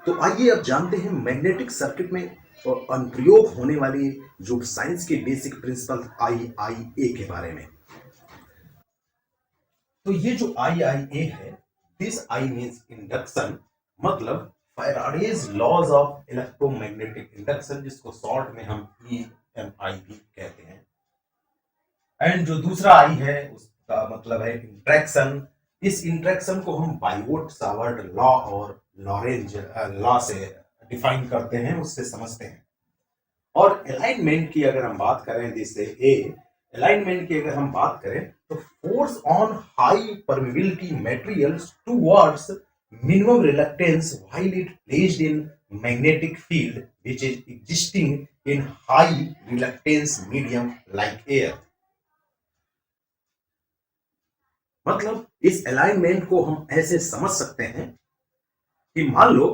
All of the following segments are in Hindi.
तो आइए अब जानते हैं मैग्नेटिक सर्किट में अनुप्रयोग होने वाली जो साइंस के बेसिक प्रिंसिपल आईआईए के बारे में। तो ये जो आईआईए है, दिस आई मीन्स इंडक्शन, मतलब Faraday's laws of electromagnetic induction, जिसको शॉर्ट में हम ईएमआई भी कहते हैं। एंड जो दूसरा आई है उसका मतलब है इंट्रैक्शन। इस इंट्रैक्शन को हम बाइवोट सावर्ट लॉ और लॉरेंज लॉ से डिफाइन करते हैं, उससे समझते हैं। और अलाइनमेंट की अगर हम बात करें, जैसे अलाइनमेंट की अगर हम बात करें तो force on high permeability materials towards minimum reluctance while it placed in magnetic field which is existing in high reluctance medium like air. मतलब इस अलाइनमेंट को हम ऐसे समझ सकते हैं कि मान लो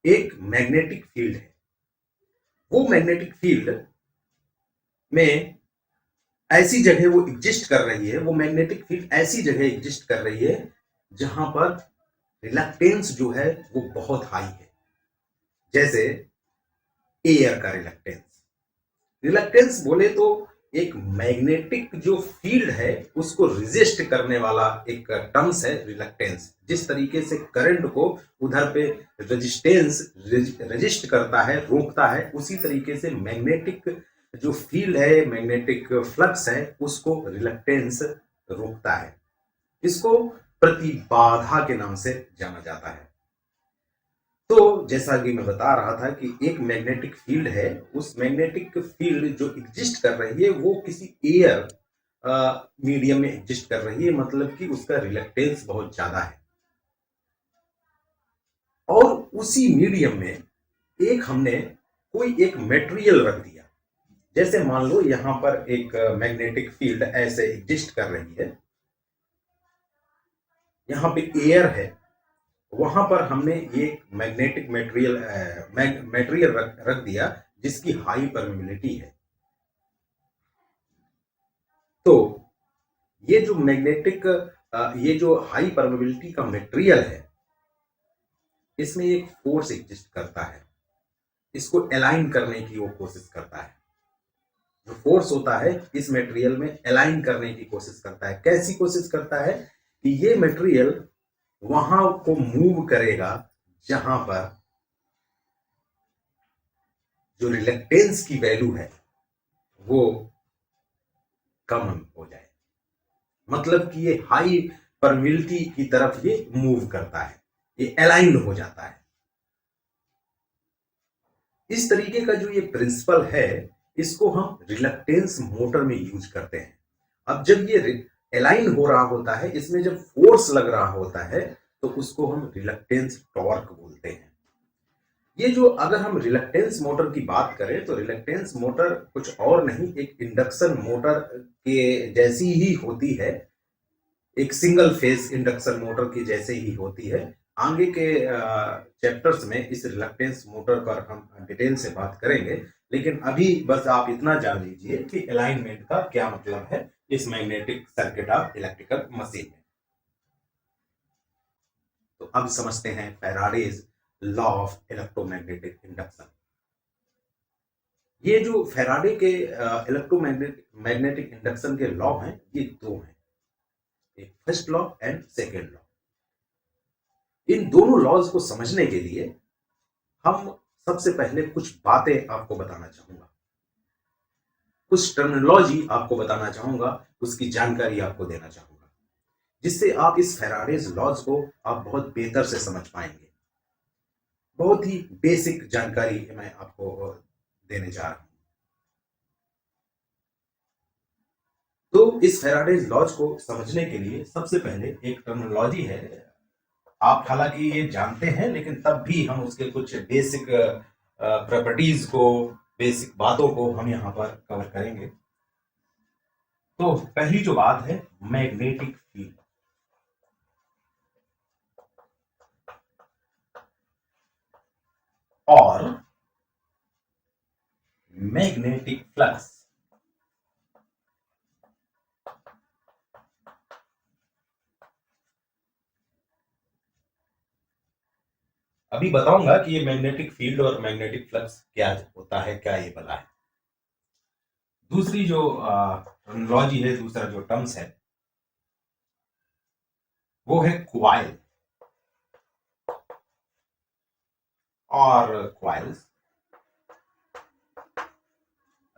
एक मैग्नेटिक फील्ड है, वो मैग्नेटिक फील्ड में ऐसी जगह वो एग्जिस्ट कर रही है, वो मैग्नेटिक फील्ड ऐसी जगह एग्जिस्ट कर रही है जहां पर रिलक्टेंस जो है वो बहुत हाई है, जैसे एयर का रिलक्टेंस। रिलक्टेंस बोले तो एक मैग्नेटिक जो फील्ड है उसको रेजिस्ट करने वाला एक टर्म्स है रिलक्टेंस। जिस तरीके से करंट को उधर पे रेजिस्टेंस रेजिस्ट करता है, रोकता है, उसी तरीके से मैग्नेटिक जो फील्ड है, मैग्नेटिक फ्लक्स है, उसको रिलक्टेंस रोकता है। इसको प्रतिबाधा के नाम से जाना जाता है। तो जैसा कि मैं बता रहा था कि एक मैग्नेटिक फील्ड है, उस मैग्नेटिक फील्ड जो एग्जिस्ट कर रही है वो किसी एयर मीडियम में एग्जिस्ट कर रही है, मतलब कि उसका रिलक्टेंस बहुत ज्यादा है। और उसी मीडियम में एक हमने कोई एक मटेरियल रख दिया। जैसे मान लो यहां पर एक मैग्नेटिक फील्ड ऐसे एग्जिस्ट कर रही है, यहां पे एयर है, वहां पर हमने ये मैग्नेटिक मटेरियल रख दिया जिसकी हाई परमिबिलिटी है। तो ये जो मैग्नेटिक ये जो हाई परमिबिलिटी का मटेरियल है, इसमें एक फोर्स एग्जिस्ट करता है, इसको अलाइन करने की वो कोशिश करता है। जो फोर्स होता है इस मटेरियल में अलाइन करने की कोशिश करता है। कैसी कोशिश करता है कि ये मटेरियल वहां को मूव करेगा जहां पर जो रिलक्टेंस की वैल्यू है वो कम हो जाए, मतलब कि ये हाई परमिबिलिटी की तरफ ये मूव करता है, ये अलाइन हो जाता है। इस तरीके का जो ये प्रिंसिपल है, इसको हम रिलक्टेंस मोटर में यूज करते हैं। अब जब ये अलाइन हो रहा होता है, इसमें जब फोर्स लग रहा होता है, तो उसको हम रिलक्टेंस टॉर्क बोलते हैं। ये जो अगर हम रिलक्टेंस मोटर की बात करें तो रिलक्टेंस मोटर कुछ और नहीं, एक इंडक्शन मोटर के जैसी ही होती है, एक सिंगल फेज इंडक्शन मोटर की जैसे ही होती है। आगे के चैप्टर्स में इस रिलक्टेंस मोटर पर हम डिटेल से बात करेंगे, लेकिन अभी बस आप इतना जान लीजिए कि अलाइनमेंट का क्या मतलब है इस magnetic circuit of electrical machine में। तो अब समझते हैं Faraday's law of electromagnetic induction. ये जो फैराडे के इलेक्ट्रोमैग्नेटिक इंडक्शन के लॉ हैं, ये दो हैं, एक first law and second law. इन दोनों लॉज को समझने के लिए हम सबसे पहले कुछ बातें आपको बताना चाहूंगा, कुछ टर्मिनोलॉजी आपको बताना चाहूंगा, उसकी जानकारी आपको देना चाहूंगा, जिससे आप इस फैराडेज लॉज को आप बहुत बेहतर से समझ पाएंगे। बहुत ही बेसिक जानकारी मैं आपको देने जा रहा हूं। तो इस फैराडेज लॉज को समझने के लिए सबसे पहले एक टर्मिनोलॉजी है, आप हालांकि ये जानते हैं लेकिन तब भी हम उसके कुछ बेसिक प्रॉपर्टीज को, बेसिक बातों को हम यहां पर कवर करेंगे। तो पहली जो बात है, मैग्नेटिक फील्ड और मैग्नेटिक फ्लक्स। अभी बताऊंगा कि ये मैग्नेटिक फील्ड और मैग्नेटिक फ्लक्स क्या होता है, क्या ये बला है। दूसरी जो टर्मिनोलॉजी है, दूसरा जो टर्म्स है वो है क्वाइल और क्वाइल्स।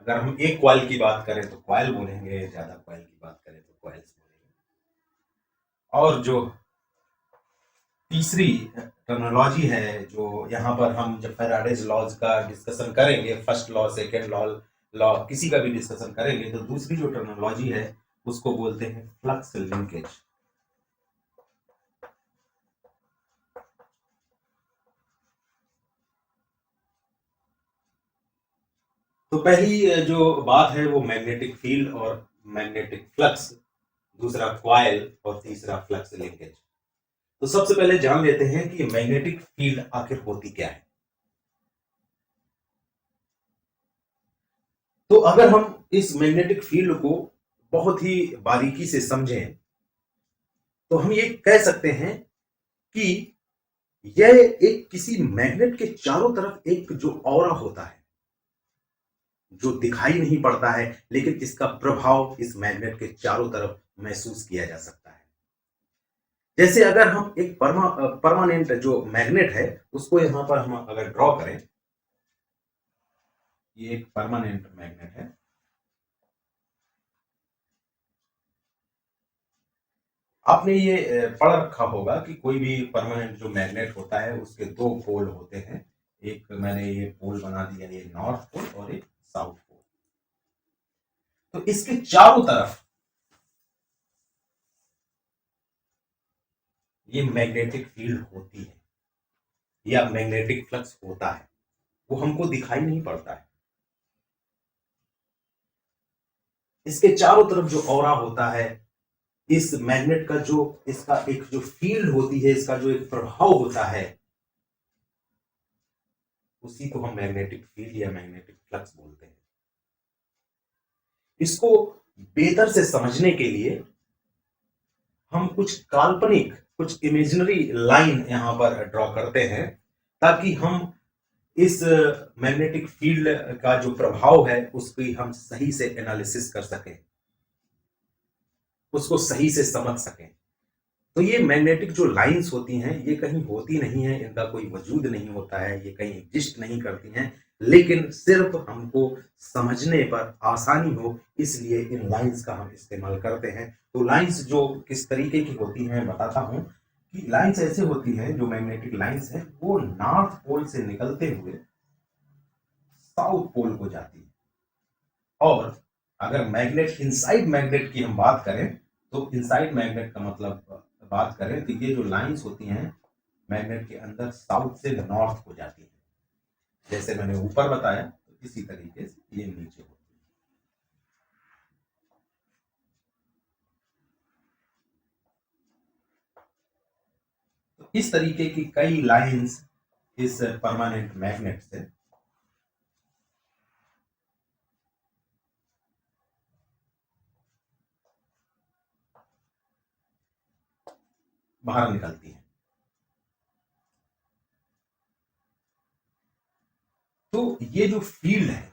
अगर हम एक क्वाइल की बात करें तो क्वाइल बोलेंगे, ज्यादा क्वाइल की बात करें तो क्वाइल्स बोलेंगे। और जो तीसरी टर्मिनोलॉजी है, जो यहाँ पर हम जब फैराडेज लॉज का डिस्कशन करेंगे, first law second law law किसी का भी डिस्कशन करेंगे, तो दूसरी जो टर्मिनोलॉजी है उसको बोलते हैं फ्लक्स लिंकेज। तो पहली जो बात है वो मैग्नेटिक फील्ड और मैग्नेटिक फ्लक्स, दूसरा क्वाइल और तीसरा फ्लक्स लिंकेज। तो सबसे पहले जान लेते हैं कि मैग्नेटिक फील्ड आखिर होती क्या है। तो अगर हम इस मैग्नेटिक फील्ड को बहुत ही बारीकी से समझें तो हम ये कह सकते हैं कि यह एक किसी मैग्नेट के चारों तरफ एक जो ऑरा होता है, जो दिखाई नहीं पड़ता है, लेकिन इसका प्रभाव इस मैग्नेट के चारों तरफ महसूस किया जा सकता है। जैसे अगर हम एक परमानेंट जो मैग्नेट है उसको यहां पर हम अगर ड्रॉ करें, ये एक परमानेंट मैग्नेट है। आपने ये पढ़ रखा होगा कि कोई भी परमानेंट जो मैग्नेट होता है उसके दो पोल होते हैं। एक मैंने ये पोल बना दिया, ये नॉर्थ पोल और एक साउथ पोल। तो इसके चारों तरफ ये मैग्नेटिक फील्ड होती है या मैग्नेटिक फ्लक्स होता है, वो हमको दिखाई नहीं पड़ता है। इसके चारों तरफ जो ऑरा होता है, इस मैग्नेट का जो इसका एक जो फील्ड होती है, इसका जो एक प्रभाव होता है, उसी को हम मैग्नेटिक फील्ड या मैग्नेटिक फ्लक्स बोलते हैं। इसको बेहतर से समझने के लिए हम कुछ काल्पनिक, कुछ इमेजिनरी लाइन यहां पर ड्रॉ करते हैं, ताकि हम इस मैग्नेटिक फील्ड का जो प्रभाव है उसकी हम सही से एनालिसिस कर सकें, उसको सही से समझ सकें। तो ये मैग्नेटिक जो लाइंस होती हैं ये कहीं होती नहीं है, इनका कोई वजूद नहीं होता है, ये कहीं एग्जिस्ट नहीं करती हैं, लेकिन सिर्फ हमको समझने पर आसानी हो इसलिए इन लाइंस का हम इस्तेमाल करते हैं। तो लाइंस जो किस तरीके की होती हैं बताता हूं कि लाइंस ऐसे होती हैं, जो मैग्नेटिक लाइंस है वो नॉर्थ पोल से निकलते हुए साउथ पोल को जाती है। और अगर मैग्नेट इनसाइड मैग्नेट की हम बात करें तो इनसाइड मैग्नेट का मतलब बात करें तो ये जो लाइंस होती हैं मैग्नेट के अंदर साउथ से नॉर्थ को जाती है। जैसे मैंने ऊपर बताया तो इसी तरीके से ये नीचे होती है। तो इस तरीके की कई लाइंस इस परमानेंट मैग्नेट से बाहर निकलती हैं। तो ये जो फील्ड है,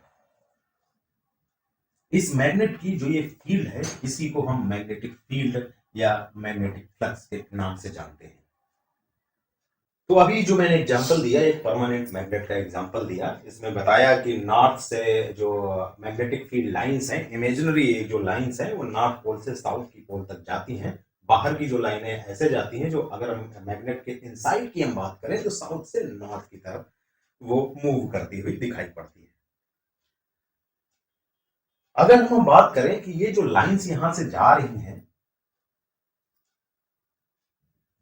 इस मैग्नेट की जो ये फील्ड है, इसी को हम मैग्नेटिक फील्ड या मैग्नेटिक फ्लक्स के नाम से जानते हैं। तो अभी जो मैंने एग्जांपल दिया, एक परमानेंट मैग्नेट का एग्जांपल दिया, इसमें बताया कि नॉर्थ से जो मैग्नेटिक फील्ड लाइंस हैं, इमेजिनरी जो लाइंस हैं, वो नॉर्थ पोल से साउथ की पोल तक जाती हैं। बाहर की जो लाइनें ऐसे जाती हैं, जो अगर हम मैग्नेट के इनसाइड की हम बात करें तो साउथ से नॉर्थ की तरफ वो मूव करती हुई दिखाई पड़ती है। अगर हम बात करें कि ये जो लाइंस यहां से जा रही हैं,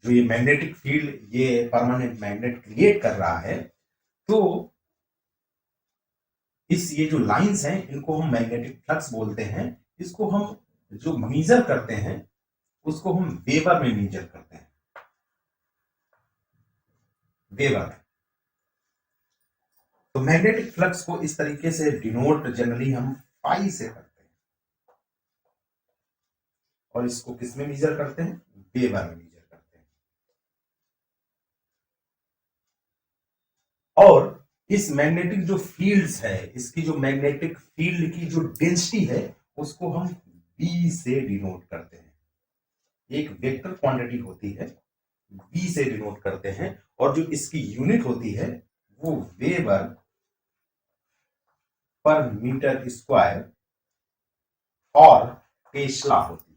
जो ये मैग्नेटिक फील्ड ये परमानेंट मैग्नेट क्रिएट कर रहा है, तो इस ये जो लाइंस हैं इनको हम मैग्नेटिक फ्लक्स बोलते हैं। इसको हम जो मेजर करते हैं उसको हम वेबर में मेजर करते हैं, वेबर। तो मैग्नेटिक फ्लक्स को इस तरीके से डिनोट जनरली हम पाई से करते हैं, और इसको किस में मेजर करते हैं, वेबर में मेजर करते हैं। और इस मैग्नेटिक जो फील्ड्स है, इसकी जो मैग्नेटिक फील्ड की जो डेंसिटी है, उसको हम बी से डिनोट करते हैं। एक वेक्टर क्वांटिटी होती है, बी से डिनोट करते हैं, और जो इसकी यूनिट होती है वो वेबर पर मीटर स्क्वायर और टेस्ला होती है।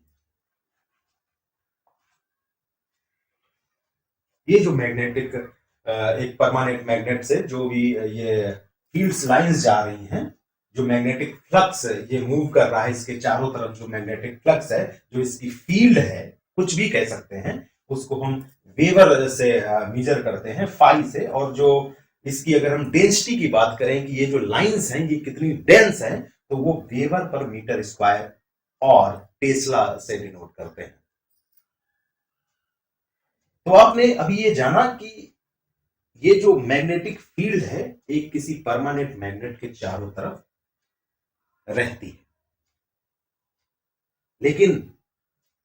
ये जो मैग्नेटिक एक परमानेंट मैग्नेट से जो भी ये फील्ड्स लाइंस जा रही हैं, जो मैग्नेटिक फ्लक्स ये मूव कर रहा है, इसके चारों तरफ जो मैग्नेटिक फ्लक्स है, जो इसकी फील्ड है, कुछ भी कह सकते हैं, उसको हम वेबर से मेजर करते हैं, फाई से। और जो इसकी अगर हम डेंसिटी की बात करें कि ये जो लाइंस हैं ये कितनी डेंस हैं, तो वो वेबर पर मीटर स्क्वायर और टेस्ला से डिनोट करते हैं। तो आपने अभी ये जाना कि ये जो मैग्नेटिक फील्ड है एक किसी परमानेंट मैग्नेट के चारों तरफ रहती है। लेकिन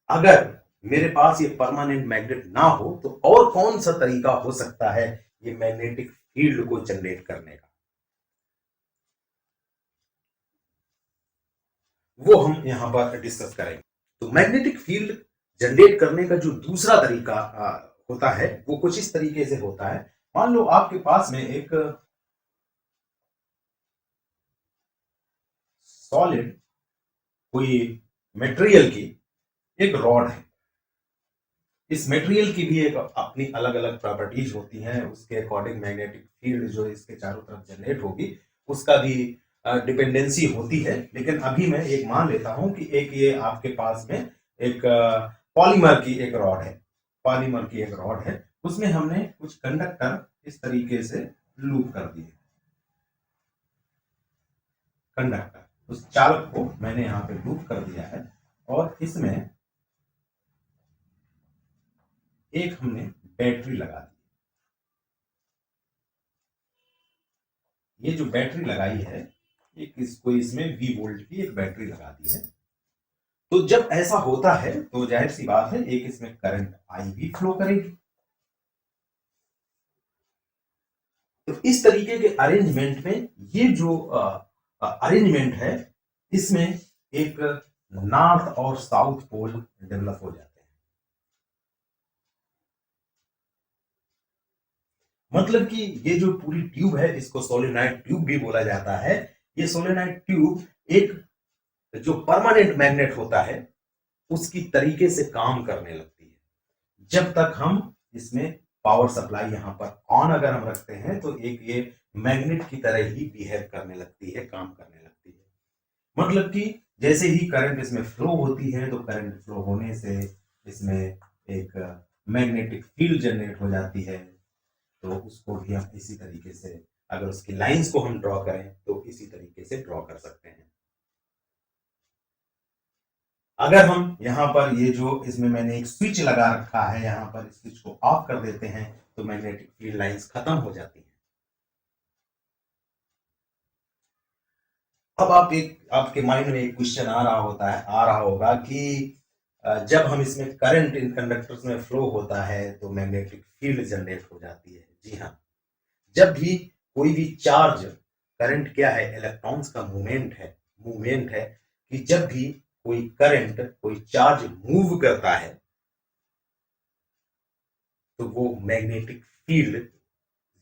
अगर मेरे पास ये परमानेंट मैग्नेट ना हो तो और कौन सा तरीका हो सकता है ये मैग्नेटिक फील्ड को जनरेट करने का, वो हम यहां पर डिस्कस करेंगे। तो मैग्नेटिक फील्ड जनरेट करने का जो दूसरा तरीका होता है वो कुछ इस तरीके से होता है। मान लो आपके पास में एक सॉलिड कोई मटेरियल की एक रॉड है। इस मटेरियल की भी एक अपनी अलग अलग प्रॉपर्टीज होती हैं, उसके अकॉर्डिंग मैग्नेटिक फील्ड जो इसके चारों तरफ जनरेट होगी उसका भी डिपेंडेंसी होती है। लेकिन अभी मैं एक मान लेता हूं कि एक ये आपके पास में एक पॉलीमर की एक रॉड है, पॉलीमर की एक रॉड है, उसमें हमने कुछ कंडक्टर इस तरीके से लूप कर दिए। कंडक्टर उस चालक को मैंने यहां पे लूप कर दिया है, और इसमें एक हमने बैटरी लगा दी। ये जो बैटरी लगाई है, एक इसको इसमें V वोल्ट की एक बैटरी लगा दी है। तो जब ऐसा होता है तो जाहिर सी बात है एक इसमें करंट I भी फ्लो करेगी। तो इस तरीके के अरेंजमेंट में ये जो अरेंजमेंट है, इसमें एक नॉर्थ और साउथ पोल डेवलप हो जाते हैं। मतलब कि ये जो पूरी ट्यूब है इसको सोलेनॉइड ट्यूब भी बोला जाता है। ये सोलेनॉइड ट्यूब एक जो परमानेंट मैग्नेट होता है उसकी तरीके से काम करने लगती है। जब तक हम इसमें पावर सप्लाई यहां पर ऑन अगर हम रखते हैं तो एक ये मैग्नेट की तरह ही बिहेव करने लगती है, काम करने लगती है। मतलब कि जैसे ही करंट इसमें फ्लो होती है तो करंट फ्लो होने से इसमें एक मैग्नेटिक फील्ड जनरेट हो जाती है। तो उसको भी हम इसी तरीके से, अगर उसकी लाइंस को हम ड्रॉ करें तो इसी तरीके से ड्रॉ कर सकते हैं। अगर हम यहाँ पर ये जो इसमें मैंने एक स्विच लगा रखा है, यहाँ पर इस स्विच को ऑफ कर देते हैं तो मैग्नेटिक फील्ड लाइंस खत्म हो जाती हैं। अब आपके माइंड में एक क्वेश्चन आ रहा होगा कि जब हम इसमें करंट इन कंडक्टर्स में फ्लो होता है तो मैग्नेटिक फील्ड जनरेट हो जाती है। जी हाँ, जब भी कोई भी चार्ज, करंट क्या है, इलेक्ट्रॉन्स का मूवमेंट है कि जब भी कोई करंट कोई चार्ज मूव करता है तो वो मैग्नेटिक फील्ड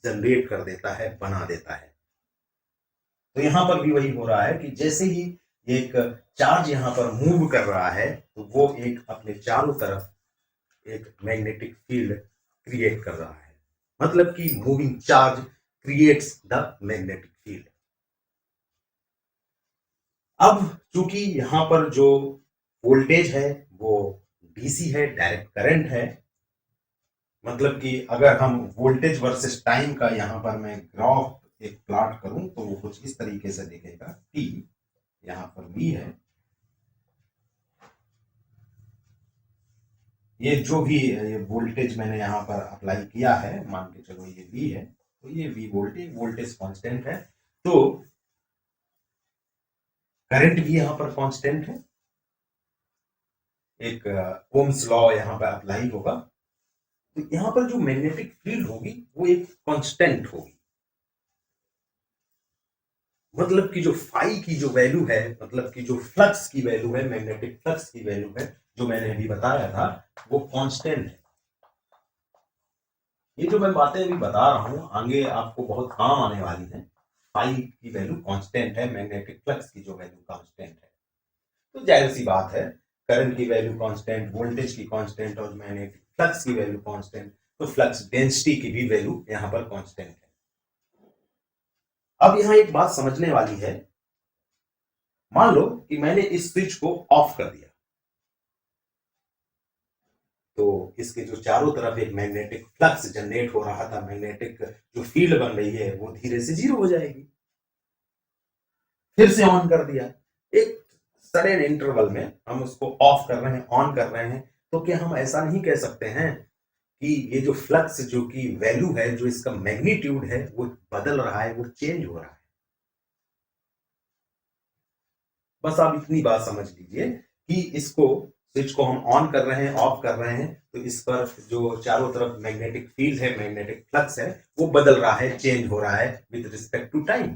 जनरेट कर देता है, बना देता है। तो यहां पर भी वही हो रहा है कि जैसे ही एक चार्ज यहां पर मूव कर रहा है तो वो एक अपने चारों तरफ एक मैग्नेटिक फील्ड क्रिएट कर रहा है। मतलब कि moving charge creates the magnetic field. अब चूंकि यहां पर जो वोल्टेज है वो डीसी है, डायरेक्ट करंट है। मतलब कि अगर हम वोल्टेज वर्सेस टाइम का यहां पर मैं ग्राफ एक प्लॉट करूं तो वो कुछ इस तरीके से दिखेगा। टी यहां पर V है, ये जो भी ये वोल्टेज मैंने यहां पर अप्लाई किया है, मान के चलो ये V है, तो ये V वोल्टेज कांस्टेंट है, तो करंट भी यहां पर कांस्टेंट है। एक ओम्स लॉ यहां पर अप्लाई होगा, तो यहां पर जो मैग्नेटिक फील्ड होगी वो एक कांस्टेंट होगी। मतलब कि जो फाई की जो वैल्यू है, मतलब कि जो फ्लक्स की वैल्यू है, मैग्नेटिक फ्लक्स की वैल्यू है, जो मैंने अभी बताया था, वो कांस्टेंट है। ये जो मैं बातें अभी बता रहा हूं आगे आपको बहुत काम आने वाली है। फाई की वैल्यू कांस्टेंट है, मैग्नेटिक फ्लक्स की जो वैल्यू कांस्टेंट है। तो जाहिर सी बात है, करंट की वैल्यू कांस्टेंट, वोल्टेज की कांस्टेंट और मैग्नेटिक फ्लक्स की वैल्यू कांस्टेंट, तो फ्लक्स डेंसिटी की भी वैल्यू यहां पर कांस्टेंट है। अब यहां एक बात समझने वाली है, मान लो कि मैंने इस स्विच को ऑफ कर दिया, तो इसके जो चारों तरफ एक मैग्नेटिक फ्लक्स जनरेट हो रहा था, मैग्नेटिक जो फील्ड बन रही है वो धीरे से जीरो हो जाएगी। फिर से ऑन कर दिया, एक सडन इंटरवल में हम उसको ऑफ कर रहे हैं, ऑन कर रहे हैं, तो क्या हम ऐसा नहीं कह सकते हैं कि ये जो फ्लक्स जो की वैल्यू है, जो इसका मैग्नीट्यूड है, वो बदल रहा है, वो चेंज हो रहा है। बस आप इतनी बात समझ लीजिए कि इसको स्विच को हम ऑन कर रहे हैं, ऑफ कर रहे हैं, तो इस पर जो चारों तरफ मैग्नेटिक फील्ड है, मैग्नेटिक फ्लक्स है, वो बदल रहा है, चेंज हो रहा है विद रिस्पेक्ट टू टाइम।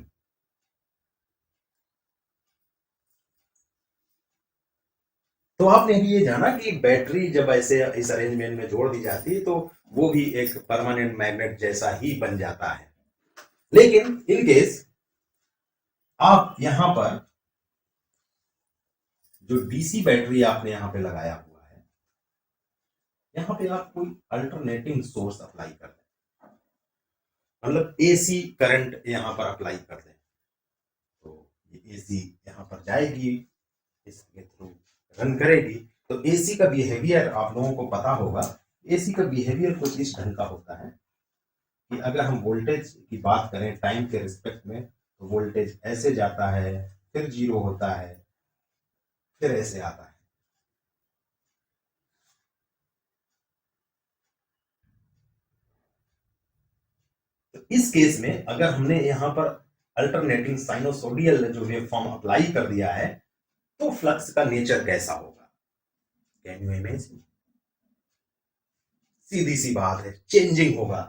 तो आपने भी ये जाना कि बैटरी जब ऐसे इस अरेंजमेंट में जोड़ दी जाती है, तो वो भी एक परमानेंट मैग्नेट जैसा ही बन जाता है। लेकिन इन केस आप यहां पर जो डीसी बैटरी आपने यहां पे लगाया हुआ है, यहां पे आप कोई अल्टरनेटिंग सोर्स अप्लाई कर दें, मतलब एसी करंट यहां पर अप्लाई कर दें, तो ये एसी यहां पर जाएगी, इसके थ्रू रन करेगी। तो एसी का बिहेवियर आप लोगों को पता होगा। एसी का बिहेवियर कुछ इस ढंग का होता है कि अगर हम वोल्टेज की बात करें टाइम के रिस्पेक्ट में, तो वोल्टेज ऐसे जाता है, फिर जीरो होता है, फिर ऐसे आता है। तो इस केस में अगर हमने यहां पर अल्टरनेटिंग साइनोसोडियल जो वेवफॉर्म अप्लाई कर दिया है, तो फ्लक्स का नेचर कैसा होगा? Can you imagine? सीधी सी बात है, चेंजिंग होगा।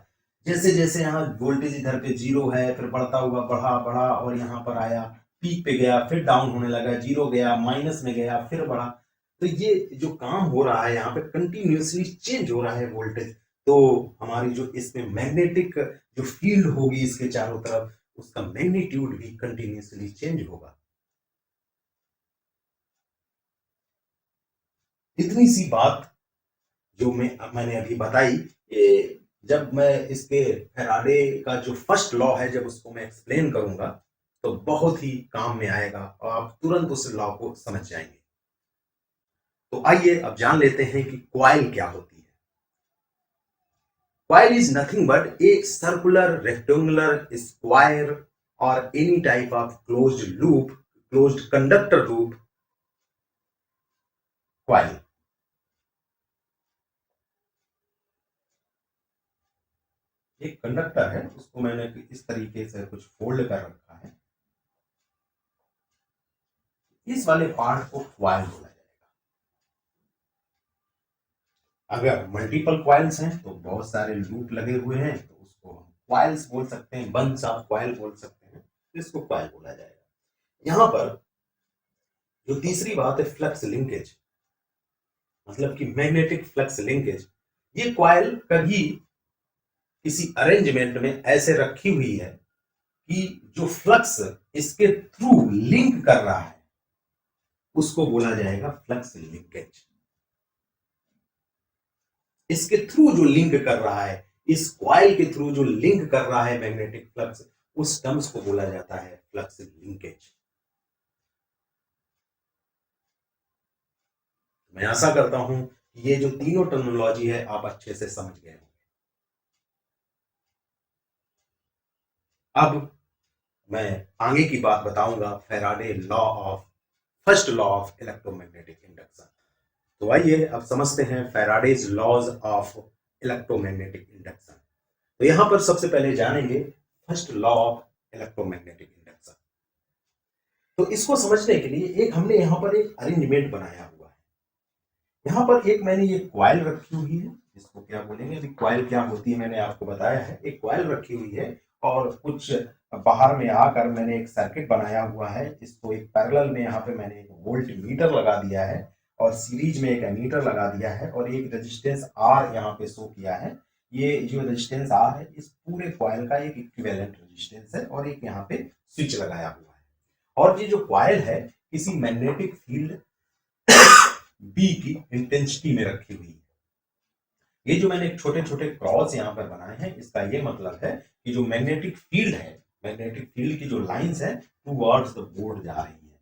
जैसे जैसे यहाँ वोल्टेज इधर पे जीरो है, फिर बढ़ता हुआ बढ़ा बढ़ा और यहाँ पर आया, पीक पे गया, फिर डाउन होने लगा, जीरो गया, माइनस में गया, फिर बढ़ा। तो ये जो काम हो रहा है यहाँ पे, कंटिन्यूअसली चेंज हो रहा है वोल्टेज। तो हमारी जो इसमें मैग्नेटिक जो फील्ड होगी इसके चारों तरफ, उसका मैग्नीट्यूड भी कंटिन्यूअसली चेंज होगा। इतनी सी बात जो मैंने अभी बताई, ये जब मैं इसके फैराडे का जो फर्स्ट लॉ है, जब उसको मैं एक्सप्लेन करूंगा, तो बहुत ही काम में आएगा और आप तुरंत उस लॉ को समझ जाएंगे। तो आइए अब जान लेते हैं कि क्वाइल क्या होती है। Coil is nothing but a circular, rectangular, square और any type of closed loop, closed conductor loop coil. एक कंडक्टर है, उसको मैंने इस तरीके से कुछ फोल्ड कर रखा है, इस वाले पार्ट को क्वाइल बोला जाएगा। अगर मल्टीपल क्वाइल्स हैं, तो बहुत सारे लूप लगे हुए हैं, तो उसको हम क्वाइल्स बोल सकते हैं, बंच ऑफ क्वाइल बोल सकते हैं, इसको क्वाइल बोला जाएगा। यहां पर जो तीसरी बात है, फ्लक्स लिंकेज, मतलब कि मैग्नेटिक फ्लक्स लिंकेज। ये क्वाइल कभी किसी अरेंजमेंट में ऐसे रखी हुई है कि जो फ्लक्स इसके थ्रू लिंक कर रहा है, उसको बोला जाएगा फ्लक्स लिंकेज। इसके थ्रू जो लिंक कर रहा है, इस क्वाइल के थ्रू जो लिंक कर रहा है मैग्नेटिक फ्लक्स, उस टर्म्स को बोला जाता है फ्लक्स लिंकेज। मैं आशा करता हूं कि ये जो तीनों टर्मिनोलॉजी है आप अच्छे से समझ गए होंगे। अब मैं आगे की बात बताऊंगा, Faraday law of, first law of electromagnetic induction. तो आइए अब समझते हैं Faraday's laws of electromagnetic induction. तो यहां पर सबसे पहले जानेंगे first law of electromagnetic induction. तो इसको समझने के लिए एक हमने यहां पर एक अरेंजमेंट बनाया हुआ है। यहां पर एक मैंने ये क्वाइल रखी हुई है, इसको क्या बोलेंगे, अभी क्वाइल क्या होती है मैंने आपको बताया है। एक क्वाइल रखी हुई है और कुछ बाहर में आकर मैंने एक सर्किट बनाया हुआ है, इसको एक पैरेलल में यहाँ पे मैंने एक वोल्ट मीटर लगा दिया है और सीरीज में एक एमीटर लगा दिया है और एक रेजिस्टेंस आर यहाँ पे शो किया है। ये जो रेजिस्टेंस आर है इस पूरे कॉइल का एक इक्विवेलेंट रेजिस्टेंस है और एक यहाँ पे स्विच लगाया हुआ है। और ये जो कॉइल है किसी मैग्नेटिक फील्ड बी की इंटेंसिटी में रखी हुई है। ये जो मैंने छोटे छोटे क्रॉस यहाँ पर बनाए हैं इसका ये मतलब है कि जो मैग्नेटिक फील्ड है, मैग्नेटिक फील्ड की जो लाइंस है टुवर्ड्स द बोर्ड जा रही है।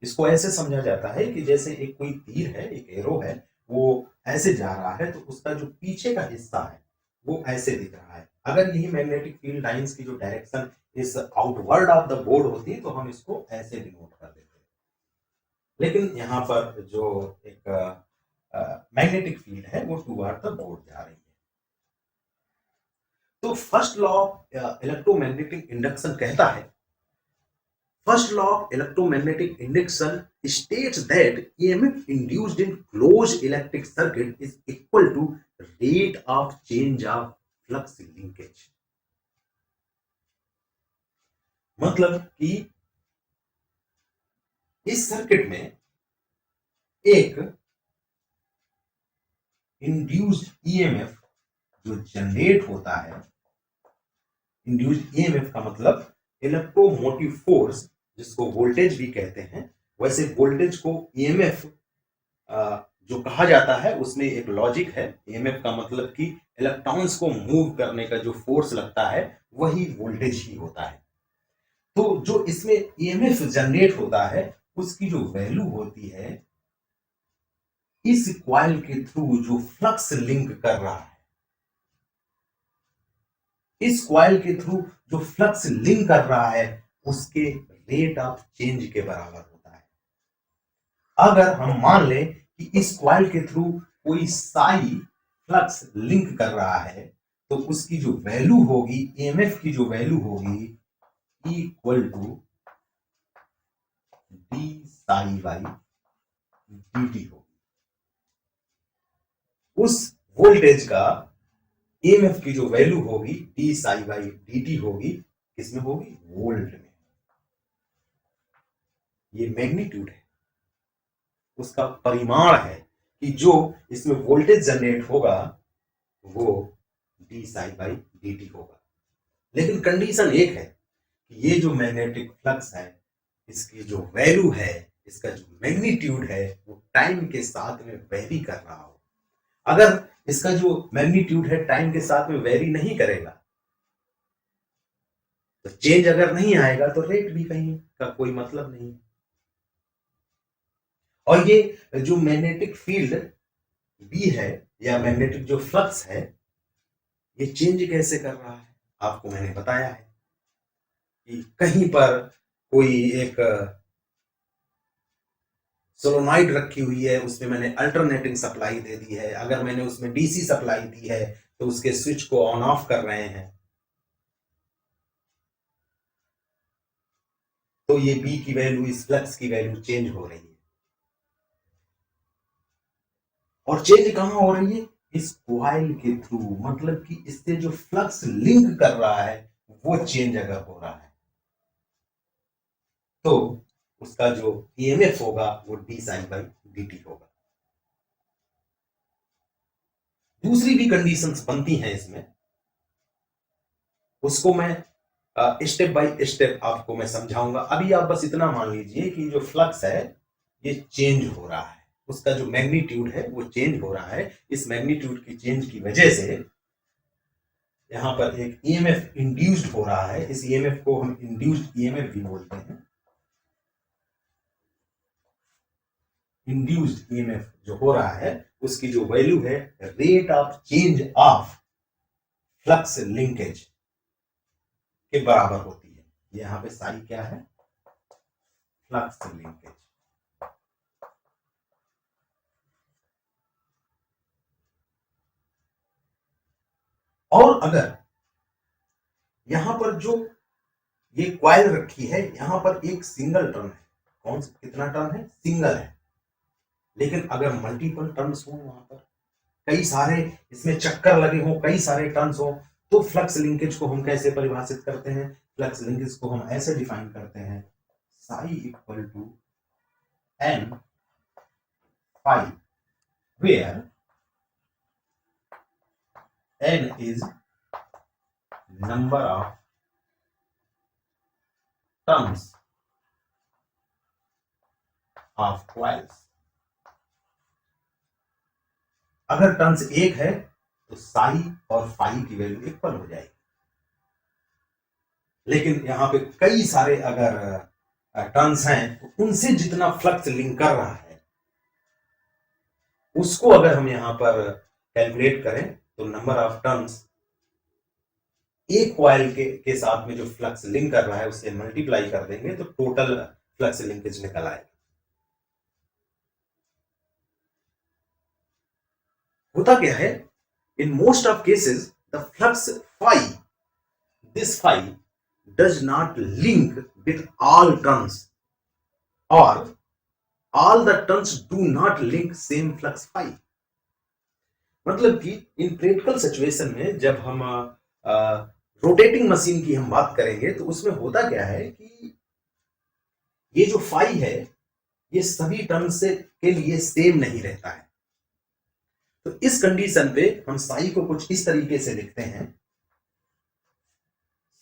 इसको ऐसे समझा जाता है कि जैसे एक कोई तीर है, एक एरो है, वो ऐसे जा रहा है तो उसका जो पीछे का हिस्सा है वो ऐसे दिख रहा है। अगर यही मैग्नेटिक फील्ड लाइंस की जो डायरेक्शन इस आउटवर्ड ऑफ द बोर्ड होती तो हम इसको ऐसे डिनोट कर देते। लेकिन यहाँ पर जो एक मैग्नेटिक फील्ड है वो टुवर्ड द बोर्ड जा रही है। तो first law of electromagnetic induction कहता है, first law of electromagnetic induction states that EMF induced in closed electric circuit is equal to rate of change of flux linkage। मतलब कि इस सर्किट में एक इंड्यूस्ड ईएमएफ जो जनरेट होता है, इंड्यूस्ड ईएमएफ का मतलब इलेक्ट्रोमोटिव फोर्स जिसको वोल्टेज भी कहते हैं, वैसे वोल्टेज को ईएमएफ जो कहा जाता है उसमें एक लॉजिक है। ईएमएफ का मतलब कि इलेक्ट्रॉन्स को मूव करने का जो फोर्स लगता है वही वोल्टेज ही होता है। तो जो इसमें ईएमएफ जनरेट होता है उसकी जो वैल्यू होती है इस कॉइल के थ्रू जो फ्लक्स लिंक कर रहा है, इस कॉइल के थ्रू जो फ्लक्स लिंक कर रहा है उसके रेट ऑफ चेंज के बराबर होता है। अगर हम मान लें कि इस कॉइल के थ्रू कोई साई फ्लक्स लिंक कर रहा है तो उसकी जो वैल्यू होगी, ईएमएफ की जो वैल्यू होगी equal to d psi by dt होगी। उस वोल्टेज का ईएमएफ की जो वैल्यू होगी डी साई बाई dt होगी, किसमें होगी? वोल्ट में। ये मैग्नीट्यूड है, उसका परिमाण है कि जो इसमें वोल्टेज जनरेट होगा वो डी साई बाई dt होगा। लेकिन कंडीशन एक है कि ये जो मैग्नेटिक फ्लक्स है इसकी जो वैल्यू है, इसका जो मैग्नीट्यूड है वो टाइम के साथ में वेरी कर रहा हो। अगर इसका जो मैग्नीट्यूड है टाइम के साथ में वेरी नहीं करेगा तो चेंज अगर नहीं आएगा तो रेट भी कहीं का कोई मतलब नहीं। और ये जो मैग्नेटिक फील्ड बी है या मैग्नेटिक जो फ्लक्स है ये चेंज कैसे कर रहा है, आपको मैंने बताया है कि कहीं पर कोई एक सोलोनॉइड रखी हुई है, उसमें मैंने अल्टरनेटिंग सप्लाई दे दी है। अगर मैंने उसमें डीसी सप्लाई दी है तो उसके स्विच को ऑन ऑफ कर रहे हैं तो ये बी की वैल्यू, इस फ्लक्स की वैल्यू चेंज हो रही है। और चेंज कहां हो रही है? इस कॉइल के थ्रू, मतलब कि इससे जो फ्लक्स लिंक कर रहा है वो चेंज अगर हो रहा है तो उसका जो ईएमएफ होगा वो डी साइन बाई dt होगा। दूसरी भी कंडीशंस बनती हैं इसमें, उसको मैं स्टेप बाय स्टेप आपको मैं समझाऊंगा। अभी आप बस इतना मान लीजिए कि जो फ्लक्स है ये चेंज हो रहा है, उसका जो मैग्नीट्यूड है वो चेंज हो रहा है। इस मैग्नीट्यूड की चेंज की वजह से यहां पर एक ईएमएफ इंड्यूस्ड हो रहा है। इस ईएमएफ को हम इंड्यूस्ड ईएमएफ भी बोलते हैं। इंड्यूस्ड ईएमएफ जो हो रहा है उसकी जो वैल्यू है rate of change of flux linkage के बराबर होती है। यहां पे साई क्या है? Flux linkage. और अगर यहां पर जो ये कॉइल रखी है यहां पर एक सिंगल टर्न है, कौन सा, कितना टर्न है? सिंगल है। लेकिन अगर मल्टीपल टर्न्स हो, वहां पर कई सारे इसमें चक्कर लगे हो, कई सारे टर्न्स हो, तो फ्लक्स लिंकेज को हम कैसे परिभाषित करते हैं? फ्लक्स लिंकेज को हम ऐसे डिफाइन करते हैं, psi equal to N phi, where n is number of turns of coils। अगर टर्न्स एक है तो साई और फाई की वैल्यू इक्वल हो जाएगी, लेकिन यहां पे कई सारे अगर टर्न्स हैं तो उनसे जितना फ्लक्स लिंक कर रहा है उसको अगर हम यहां पर कैलकुलेट करें तो नंबर ऑफ टर्न्स एक कॉइल के साथ में जो फ्लक्स लिंक कर रहा है उससे मल्टीप्लाई कर देंगे तो टोटल फ्लक्स लिंकेज निकल आएगा। होता क्या है, in most of cases the flux phi, this phi does not link with all turns or all the turns do not link same flux phi। मतलब कि इन प्रैक्टिकल सिचुएशन में जब हम रोटेटिंग मशीन की हम बात करेंगे तो उसमें होता क्या है कि ये जो फाई है ये सभी टर्न से के लिए सेम नहीं रहता है। तो इस कंडीशन पे हम साई को कुछ इस तरीके से लिखते हैं,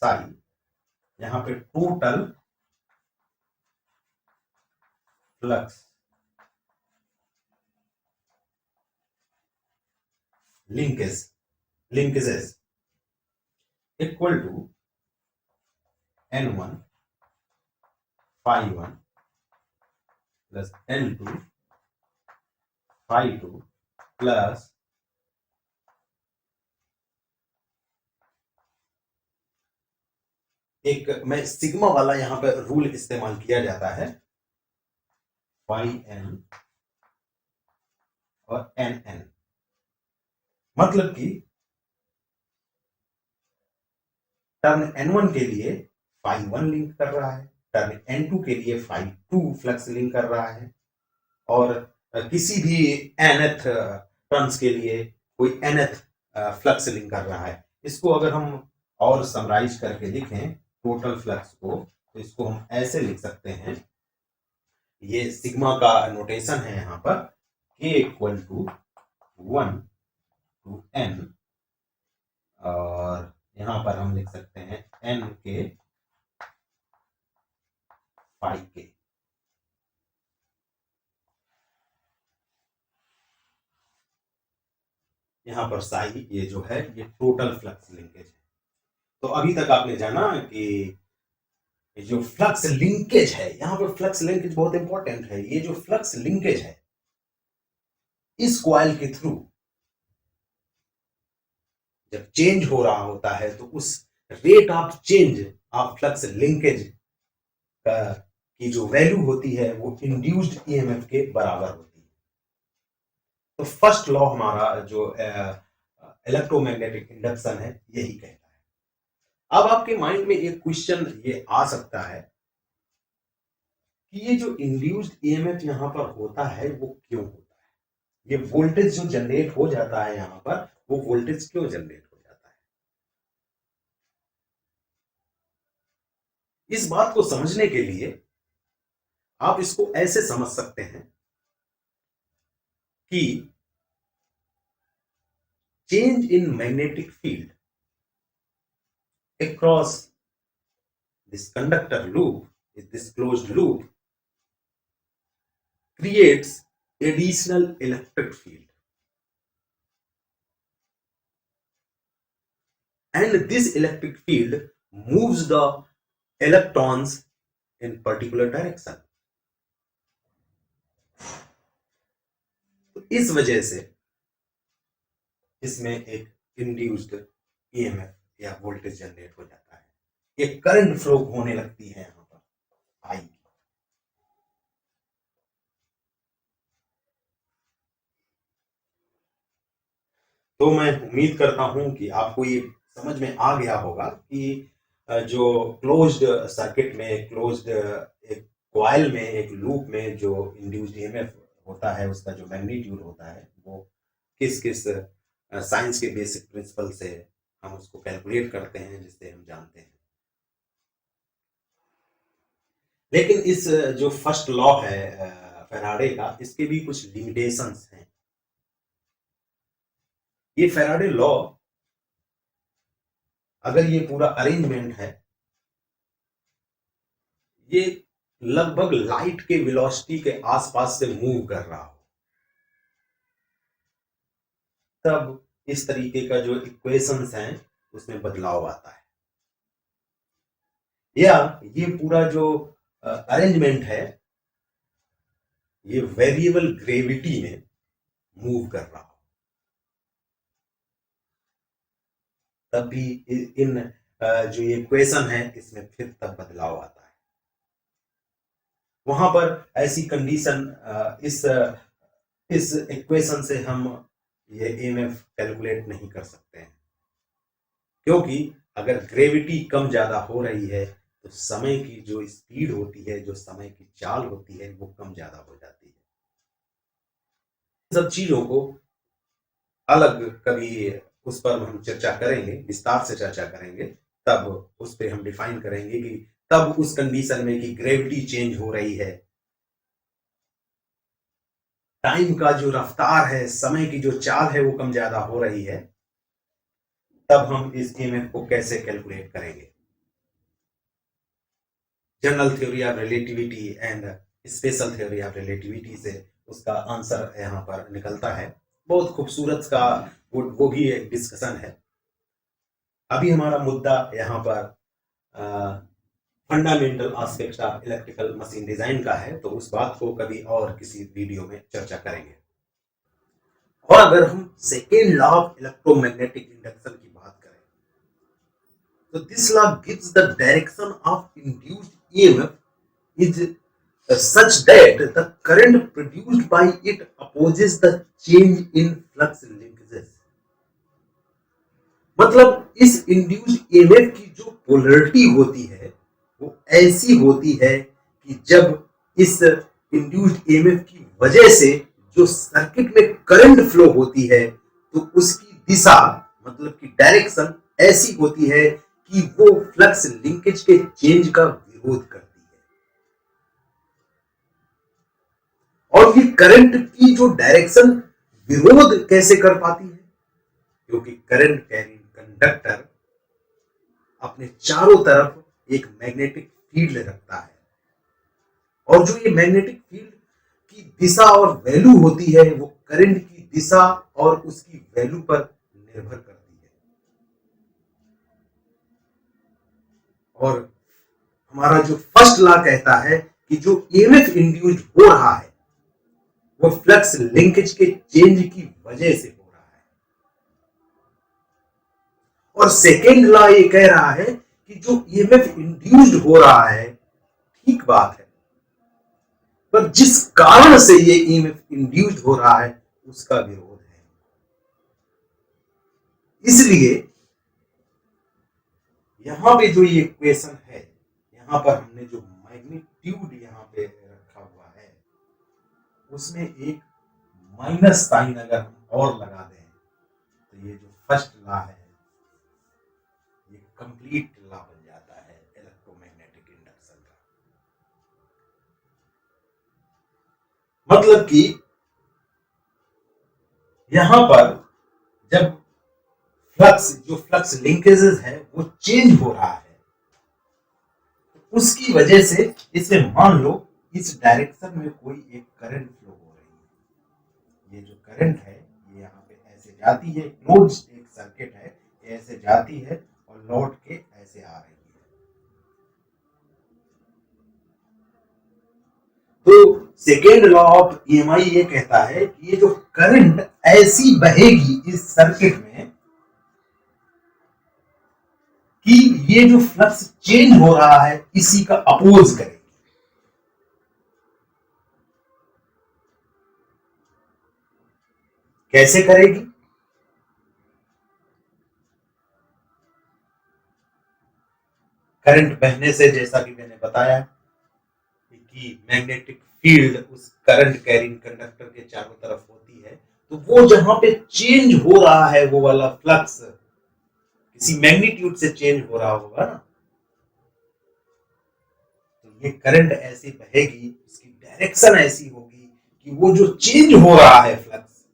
साई यहां पे total flux linkages equal to n1 phi 1 plus n2 phi 2 plus एक मैं सिग्मा वाला यहां पर रूल इस्तेमाल किया जाता है, फाई एन और एन एन, मतलब कि टर्न n1 के लिए फाई 1 लिंक कर रहा है, टर्न n2 के लिए फाई 2 फ्लक्स लिंक कर रहा है, और किसी भी nth टर्न्स के लिए कोई nth फ्लक्स लिंक कर रहा है। इसको अगर हम और समराइज करके लिखें टोटल फ्लक्स को तो इसको हम ऐसे लिख सकते हैं, ये सिग्मा का नोटेशन है यहां पर, k equal to 1 to n, और यहां पर हम लिख सकते हैं n के 5k। यहां पर साई ये जो है ये टोटल फ्लक्स लिंकेज है। तो अभी तक आपने जाना कि जो फ्लक्स लिंकेज है, यहां पर फ्लक्स लिंकेज बहुत इंपॉर्टेंट है, ये जो फ्लक्स लिंकेज है इस कॉइल के थ्रू जब चेंज हो रहा होता है तो उस rate of change of flux linkage की जो वैल्यू होती है वो इंड्यूस्ड ईएमएफ के बराबर होती है। तो फर्स्ट लॉ हमारा जो इलेक्ट्रोमैग्नेटिक इंडक्शन है यही कहता है। अब आपके माइंड में एक क्वेश्चन ये आ सकता है कि ये जो इंड्यूस्ड ईएमएफ यहां पर होता है वो क्यों होता है, ये वोल्टेज जो जनरेट हो जाता है यहां पर वो वोल्टेज क्यों जनरेट हो जाता है। इस बात को समझने के लिए आप इसको ऐसे समझ सकते हैं कि change in magnetic field across this conductor loop, this closed loop, creates additional electric field, and this electric field moves the electrons in particular direction। तो इस वजह से इसमें एक इंड्यूस्ड ईएमएफ या वोल्टेज जनरेट हो जाता है, एक करंट फ्लो होने लगती है यहां पर आई। तो मैं उम्मीद करता हूं कि आपको ये समझ में आ गया होगा कि जो क्लोज्ड सर्किट में, क्लोज्ड एक कॉइल में, एक लूप में जो इंड्यूस्ड ईएमएफ होता है उसका जो मैग्नीट्यूड होता है वो किस किस साइंस के बेसिक प्रिंसिपल से हम उसको कैलकुलेट करते हैं जिससे हम जानते हैं। लेकिन इस जो फर्स्ट लॉ है फैराडे का, इसके भी कुछ लिमिटेशंस हैं। ये फैराडे लॉ, अगर ये पूरा अरेंजमेंट है, ये लगभग लाइट के वेलोसिटी के आसपास से मूव कर रहा हो, तब इस तरीके का जो इक्वेशंस हैं उसमें बदलाव आता है, या ये पूरा जो अरेंजमेंट है ये वेरिएबल ग्रेविटी में मूव कर रहा हो, तब भी इन जो ये इक्वेशन है इसमें फिर तब बदलाव आता है। वहां पर ऐसी कंडीशन, इस इक्वेशन से हम ये ईएमएफ कैलकुलेट नहीं कर सकते हैं, क्योंकि अगर ग्रेविटी कम ज्यादा हो रही है तो समय की जो स्पीड होती है, जो समय की चाल होती है, वो कम ज्यादा हो जाती है। सब चीजों को अलग कभी उस पर हम चर्चा करेंगे, विस्तार से चर्चा करेंगे, तब उस पर हम डिफाइन करेंगे कि तब उस कंडीशन में कि ग्रेविटी चेंज हो रही है, टाइम का जो रफ्तार है, समय की जो चाल है वो कम ज्यादा हो रही है, तब हम इस ईएमएफ को कैसे कैलकुलेट करेंगे। General theory of relativity and special theory of relativity से उसका आंसर यहाँ पर निकलता है। बहुत खूबसूरत का वो भी एक डिस्कशन है। अभी हमारा मुद्दा यहाँ पर fundamental aspects of electrical machine design का है, तो उस बात को कभी और किसी वीडियो में चर्चा करेंगे। और अगर हम second law of electromagnetic induction की बात करें, तो this law gives the direction of induced EMF is such that the current produced by it opposes the change in flux linkages। मतलब इस इंड्यूस्ड EMF की जो पोलरिटी होती है वो ऐसी होती है कि जब इस इंड्यूस्ड EMF की वजह से जो सर्किट में करंट फ्लो होती है तो उसकी दिशा, मतलब कि डायरेक्शन ऐसी होती है कि वो फ्लक्स लिंकेज के चेंज का विरोध करती है। और ये करंट की जो डायरेक्शन विरोध कैसे कर पाती है, क्योंकि करंट कैरिंग कंडक्टर अपने चारों तरफ एक मैग्नेटिक फील्ड रखता है, और जो ये मैग्नेटिक फील्ड की दिशा और वैल्यू होती है वो करंट की दिशा और उसकी वैल्यू पर निर्भर करती है। और हमारा जो फर्स्ट लॉ कहता है कि जो ईएमएफ इंड्यूस्ड हो रहा है वो फ्लक्स लिंकेज के चेंज की वजह से हो रहा है, और सेकेंड लॉ ये कह रहा है कि जो ईएमएफ इंड्यूस्ड हो रहा है, ठीक बात है, पर जिस कारण से ये ईएमएफ इंड्यूस्ड हो रहा है उसका विरोध है। इसलिए यहां पे जो ये इक्वेशन है, यहां पर हमने जो मैग्नीट्यूड यहां पे रखा हुआ है उसमें एक माइनस साइन अगर हम और लगा दें तो ये जो फर्स्ट लॉ है ये कंप्लीट लॉ बन जाता है इलेक्ट्रोमैग्नेटिक इंडक्शन का। मतलब कि यहां पर जब फ्लक्स लिंकेजेस है वो चेंज हो रहा है, उसकी वजह से इसमें मान लो इस डायरेक्शन में कोई एक करंट फ्लो हो रही है। ये जो करंट है ये यहाँ पे ऐसे जाती है, क्लोज एक सर्किट है, ये ऐसे जाती है और लौट के ऐसे आ रही है। तो सेकेंड लॉ ऑफ ईएमआई ये कहता है कि ये जो करंट ऐसी बहेगी इस सर्किट में कि ये जो फ्लक्स चेंज हो रहा है इसी का अपोज करेगी। कैसे करेगी? करंट बहने से, जैसा कि मैंने बताया कि मैग्नेटिक फील्ड उस करंट कैरिंग कंडक्टर के चारों तरफ होती है, तो वो जहां पे चेंज हो रहा है वो वाला फ्लक्स किसी मैग्नीट्यूड से चेंज हो रहा होगा ना, तो ये करंट ऐसे बहेगी, उसकी डायरेक्शन ऐसी होगी कि वो जो चेंज हो रहा है फ्लक्स,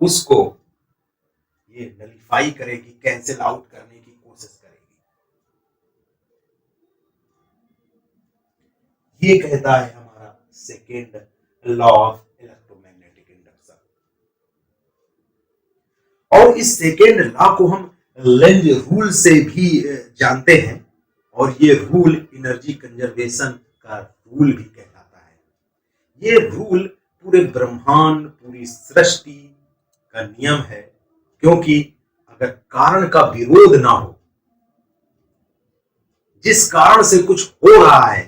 उसको ये नलिफाई करेगी, कैंसिल आउट करने की कोशिश करेगी। ये कहता है हमारा second law of electromagnetic induction. और इस सेकेंड लॉ को हम लेंज रूल से भी जानते हैं, और ये रूल एनर्जी कंजर्वेशन का रूल भी कहलाता है। ये रूल पूरे ब्रह्मांड, पूरी सृष्टि का नियम है, क्योंकि अगर कारण का विरोध ना हो, जिस कारण से कुछ हो रहा है,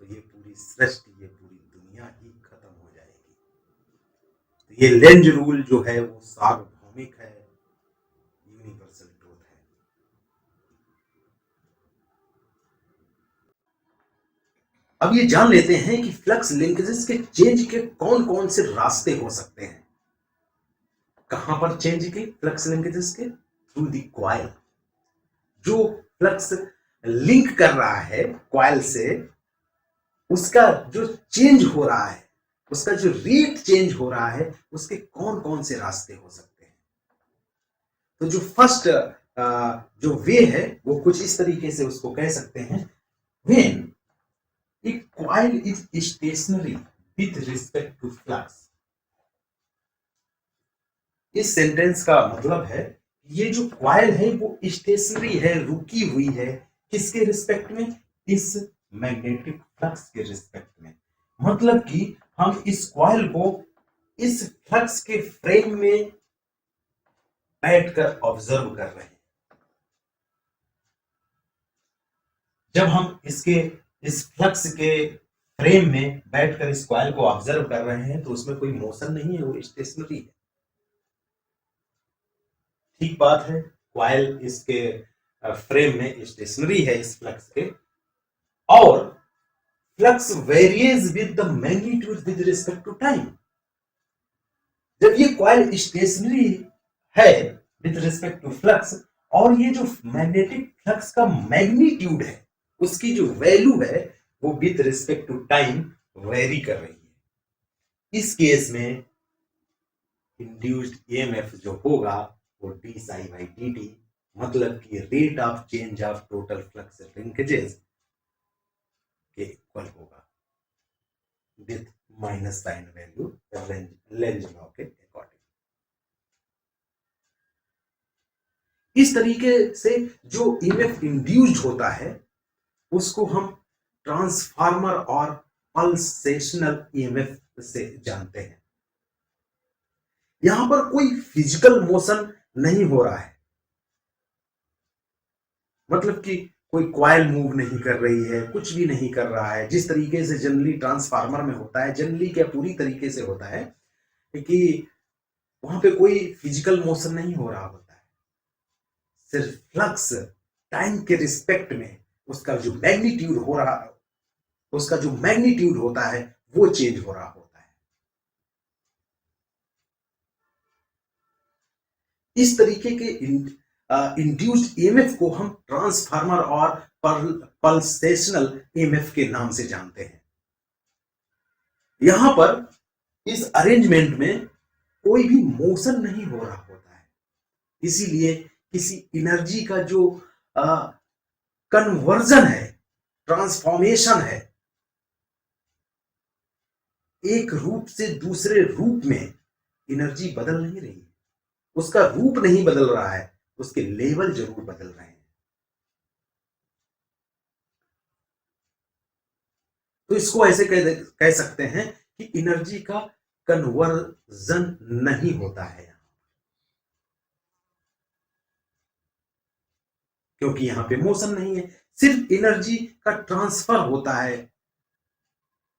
तो ये पूरी सृष्टि, ये पूरी दुनिया ही खत्म हो जाएगी। तो ये लेंज रूल जो है वो सार्वभौमिक है, यूनिवर्सल ट्रूथ है। अब ये जान लेते हैं कि फ्लक्स लिंकेजेस के चेंज के कौन कौन से रास्ते हो सकते हैं। कहां पर चेंज के फ्लक्स लिंकेजेस के? Through the coil. जो फ्लक्स लिंक कर रहा है कॉइल से, उसका जो चेंज हो रहा है, उसका जो रेट चेंज हो रहा है, उसके कौन कौन से रास्ते हो सकते हैं। तो जो फर्स्ट जो वे है वो कुछ इस तरीके से उसको कह सकते हैं। When a coil is stationary with respect to flux। इस सेंटेंस का मतलब है ये जो कॉइल है वो स्टेशनरी है, रुकी हुई है, किसके रिस्पेक्ट में? इस मैग्नेटिक फ्लक्स के रिस्पेक्ट में। मतलब कि हम इस कॉइल को इस फ्लक्स के फ्रेम में बैठकर ऑब्जर्व कर रहे हैं। जब हम इस फ्लक्स के फ्रेम में बैठकर इस कॉइल को ऑब्जर्व कर रहे हैं, तो उसमें कोई मोशन नहीं है, वो स्टेशनरी है। ठीक बात है, कॉइल इसके फ्रेम में स्टेशनरी है इस फ्लक्स के, और flux varies with the magnitude with respect to time. जब ये कॉइल स्टेशनरी है विद रिस्पेक्ट टू फ्लक्स, और ये जो मैग्नेटिक फ्लक्स का मैग्नीट्यूड है, उसकी जो वैल्यू है वो with respect to time vary कर रही है। इस केस में इंड्यूस्ड ईएमएफ जो होगा वो d psi by D t, मतलब कि rate of change of total flux linkages के इक्वल होगा with minus sign value Lenz law के अकॉर्डिंग। इस तरीके से जो ईएमएफ इंड्यूस्ड होता है उसको हम ट्रांसफार्मर और पल्सेशनल ईएमएफ से जानते हैं। यहां पर कोई फिजिकल मोशन नहीं हो रहा है, मतलब कि कोई कॉइल मूव नहीं कर रही है, कुछ भी नहीं कर रहा है। जिस तरीके से जनरली ट्रांसफार्मर में होता है, जनरली क्या पूरी तरीके से होता है कि वहां पे कोई फिजिकल मोशन नहीं हो रहा होता है, सिर्फ फ्लक्स टाइम के रिस्पेक्ट में उसका जो मैग्नीट्यूड हो रहा, उसका जो मैग्नीट्यूड होता है वो चेंज हो रहा होता है। इस तरीके के इंड्यूस्ड ईएमएफ को हम ट्रांसफार्मर और पल्सेशनल ईएमएफ के नाम से जानते हैं। यहां पर इस अरेंजमेंट में कोई भी मोशन नहीं हो रहा होता है, इसीलिए किसी एनर्जी का जो कन्वर्जन है, ट्रांसफॉर्मेशन है, एक रूप से दूसरे रूप में एनर्जी बदल नहीं रही है, उसका रूप नहीं बदल रहा है, उसके लेवल जरूर बदल रहे हैं। तो इसको ऐसे कह सकते हैं कि एनर्जी का कन्वर्जन नहीं होता है यहां, क्योंकि यहां पे मोशन नहीं है, सिर्फ एनर्जी का ट्रांसफर होता है,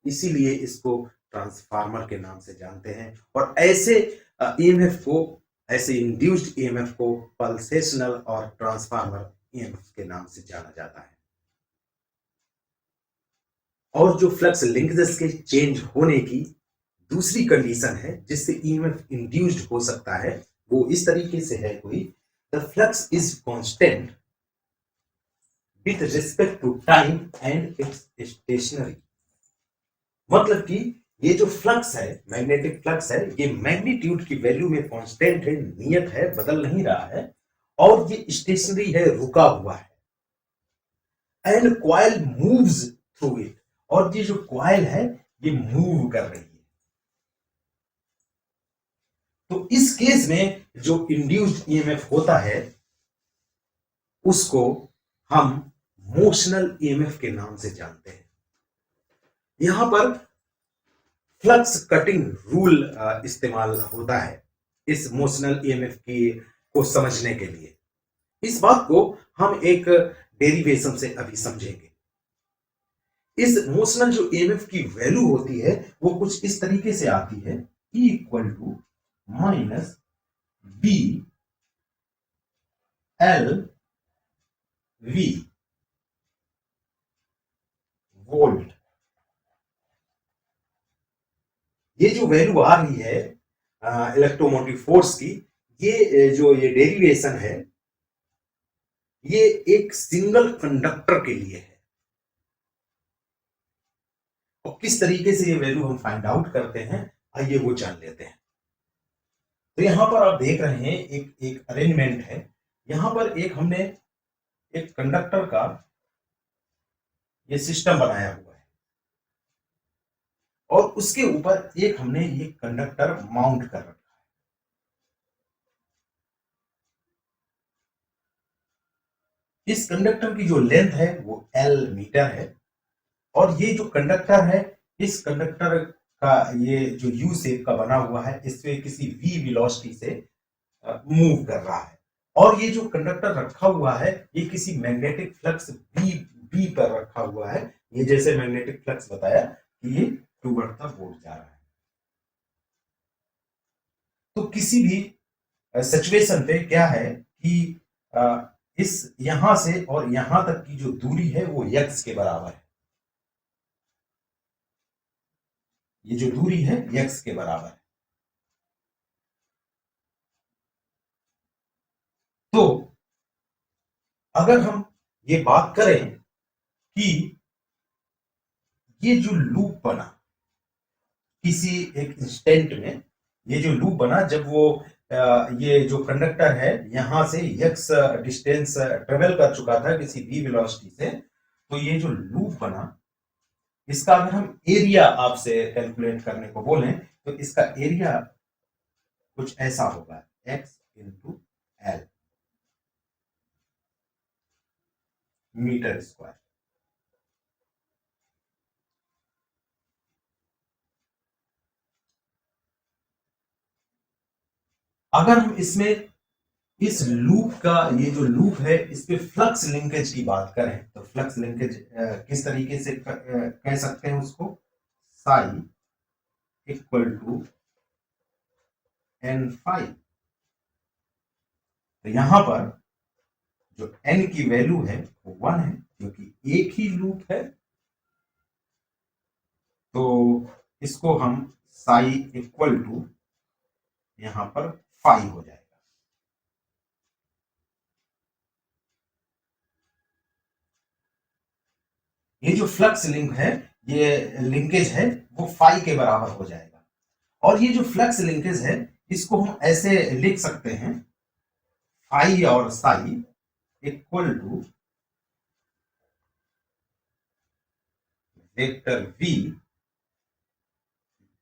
इसीलिए इसको ट्रांसफार्मर के नाम से जानते हैं। और ऐसे ईएमएफ को, ऐसे इंड्यूस्ड ईएमएफ को पल्सेशनल और ट्रांसफार्मर ईएमएफ के नाम से जाना जाता है। और जो फ्लक्स लिंकेजेस के चेंज होने की दूसरी कंडीशन है जिससे ईएमएफ इंड्यूस्ड हो सकता है, वो इस तरीके से है कोई, the flux is constant with respect to time and it's stationary. मतलब कि ये जो फ्लक्स है, मैग्नेटिक फ्लक्स है, ये मैग्नीट्यूड की वैल्यू में कांस्टेंट है, नियत है, बदल नहीं रहा है, और ये स्टेशनरी है, रुका हुआ है। And coil moves through it, और ये जो कॉइल है ये मूव कर रही है। तो इस केस में जो इंड्यूस्ड ईएमएफ होता है उसको हम मोशनल ईएमएफ के नाम से जानते हैं। यहां पर फ्लक्स कटिंग रूल इस्तेमाल होता है इस मोशनल ईएमएफ की को समझने के लिए। इस बात को हम एक डेरिवेशन से अभी समझेंगे। इस मोशनल जो ईएमएफ की वैल्यू होती है वो कुछ इस तरीके से आती है, E equal to minus B L V volt. ये जो वैल्यू आ रही है इलेक्ट्रोमोटिव फोर्स की, ये जो ये डेरिवेशन है ये एक सिंगल कंडक्टर के लिए है। और किस तरीके से ये वैल्यू हम फाइंड आउट करते हैं आइए वो जान लेते हैं। तो यहां पर आप देख रहे हैं एक एक अरेंजमेंट है। यहां पर एक हमने एक कंडक्टर का ये सिस्टम बनाया हुआ है और उसके ऊपर एक हमने ये कंडक्टर माउंट कर रखा है। इस कंडक्टर की जो लेंथ है वो L मीटर है और ये जो कंडक्टर है इस कंडक्टर का ये जो यू शेप का बना हुआ है इसमें किसी v वेलोसिटी से मूव कर रहा है। और ये जो कंडक्टर रखा हुआ है ये किसी मैग्नेटिक फ्लक्स बी पर रखा हुआ है। ये जैसे मैग्नेटिक फ्लक्स बताया कि ये टूवर्ड द बोर्ड जा रहा है। तो किसी भी सिचुएशन पे क्या है कि इस यहां से और यहां तक की जो दूरी है वो x के बराबर है। ये जो दूरी है x के बराबर है। तो अगर हम ये बात करें कि ये जो लूप बना किसी एक इंस्टेंट में, ये जो लूप बना जब वो ये जो कंडक्टर है यहां से x डिस्टेंस ट्रेवल कर चुका था किसी v वेलोसिटी से, तो ये जो लूप बना इसका अगर हम एरिया आपसे कैलकुलेट करने को बोलें तो इसका एरिया कुछ ऐसा होगा x into L meter square. अगर हम इसमें इस लूप का ये जो लूप है इस पे फ्लक्स लिंकेज की बात करें तो फ्लक्स लिंकेज किस तरीके से कह सकते हैं उसको, psi equal to N phi. तो यहां पर जो n की वैल्यू है वो 1 है क्योंकि एक ही लूप है। तो इसको हम साई इक्वल टू यहां पर फाई हो जाएगा। ये जो फ्लक्स लिंक है ये लिंकेज है वो फाई के बराबर हो जाएगा। और ये जो फ्लक्स लिंकेज है इसको हम ऐसे लिख सकते हैं, फाई और psi equal to vector v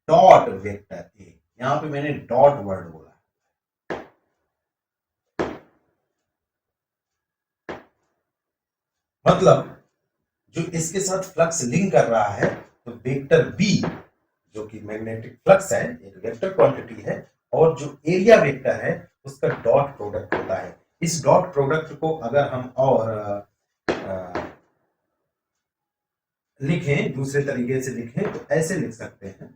dot vector A. यहां पे मैंने डॉट वर्ड बोला, मतलब जो इसके साथ फ्लक्स लिंक कर रहा है तो वेक्टर बी जो कि मैग्नेटिक फ्लक्स है एक वेक्टर क्वांटिटी है और जो एरिया वेक्टर है उसका डॉट प्रोडक्ट होता है। इस डॉट प्रोडक्ट को अगर हम और लिखें दूसरे तरीके से लिखें तो ऐसे लिख सकते हैं,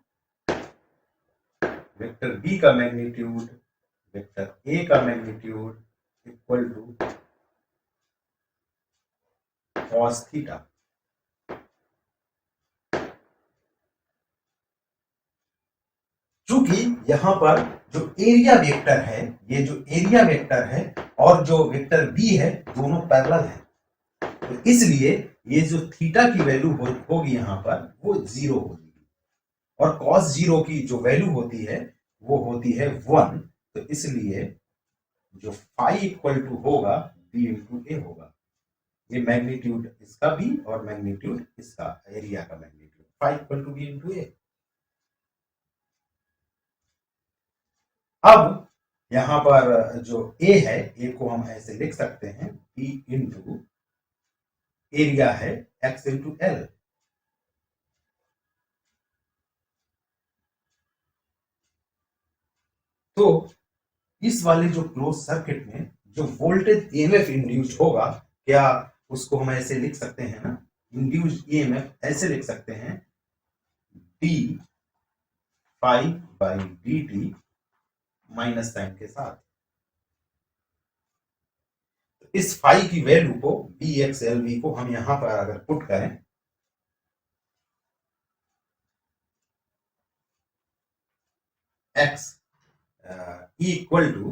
वेक्टर बी का मैग्नीट्यूड वेक्टर ए का magnitude equal to cos theta. चूंकि यहां पर जो एरिया वेक्टर है ये जो एरिया वेक्टर है और जो वेक्टर बी है दोनों पैरेलल है तो इसलिए ये जो थीटा की वैल्यू होगी यहां पर वो 0 होगी, और cos 0 की जो वैल्यू होती है वो होती है 1। तो इसलिए जो फाई इक्वल टू होगा b इंटू ए होगा। ये मैग्नीट्यूड इसका भी और मैग्नीट्यूड इसका, एरिया का magnitude, phi equal to b into A. अब यहां पर जो a है, a को हम ऐसे लिख सकते हैं b इंटू एरिया है x इंटू एल। तो इस वाले जो क्लोज सर्किट में जो वोल्टेज ईएमएफ इंड्यूस्ड होगा, क्या उसको हम ऐसे लिख सकते हैं ना, इंड्यूस्ड ईएमएफ ऐसे लिख सकते हैं D phi by D T minus sign के साथ। तो इस फाई की वैल्यू को बी एक्स एल वी को हम यहां पर अगर पुट करें, X equal to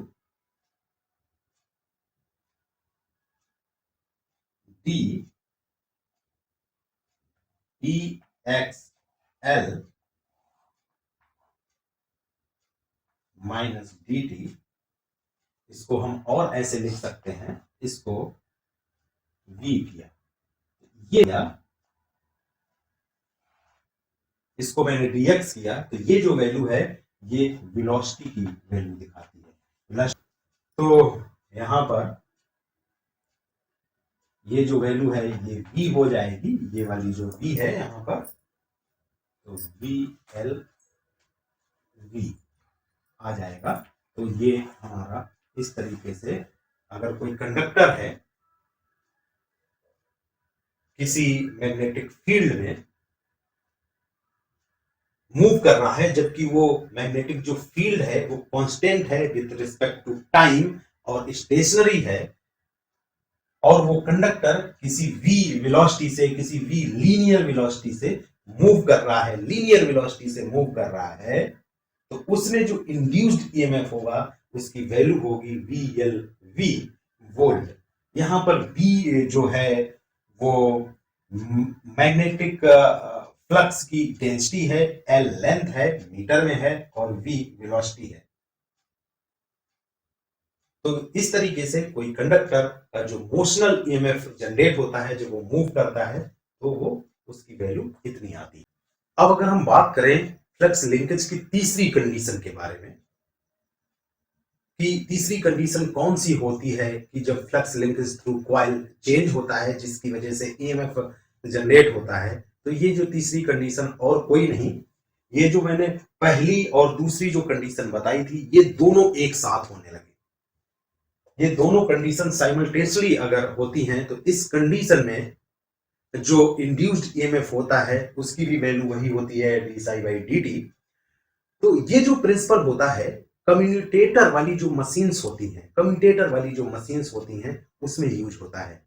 D E X L minus D T, इसको हम और ऐसे लिख सकते हैं, इसको v किया, ये इसको मैंने dx किया, तो ये जो वैल्यू है ये वेलोसिटी की वैल्यू दिखाती है। तो यहां पर ये जो वैल्यू है ये v हो जाएगी, ये वाली जो v है यहां पर, तो v l v आ जाएगा। तो ये हमारा इस तरीके से, अगर कोई कंडक्टर है किसी मैग्नेटिक फील्ड में मूव कर रहा है, जबकि वो मैग्नेटिक जो फील्ड है वो कांस्टेंट है विद रिस्पेक्ट टू टाइम और स्टेशनरी है, और वो कंडक्टर किसी v वेलोसिटी से, किसी v लीनियर वेलोसिटी से मूव कर रहा है, लीनियर वेलोसिटी से मूव कर रहा है, तो उसमें जो इंड्यूस्ड ईएमएफ होगा उसकी वैल्यू होगी VLV, वोल्ट। यहां पर V जो है वो मैग्नेटिक फ्लक्स की डेंसिटी है, L लेंथ है, मीटर में है, और V वेलोसिटी है। तो इस तरीके से कोई कंडक्टर का जो मोशनल ईएमएफ जनरेट होता है, जब वो मूव करता है, तो वो उसकी वैल्यू इतनी आती है। अब अगर हम बात करें फ्लक्स लिंकेज की तीसरी कंडीशन के बारे में, कि तीसरी कंडीशन कौन सी होती है कि जब flux linkage through coil change होता है जिसकी वजह से ईएमएफ जनरेट होता है, तो ये जो तीसरी कंडीशन और कोई नहीं, ये जो मैंने पहली और दूसरी जो कंडीशन बताई थी, ये दोनों एक साथ होने लगे। ये दोनों कंडीशन साइमल्टेनियसली अगर होती हैं, तो इस कंडीशन में जो इंड्यूस्ड ईएमएफ होता है उसकी भी वैल्यू वही होती है D psi by D T. तो ये जो प्रिंसिपल होता है कम्यूटेटर वाली जो मशीन्स होती हैं, कम्यूटेटर वाली जो मशीन्स होती हैं उसमें यूज होता है।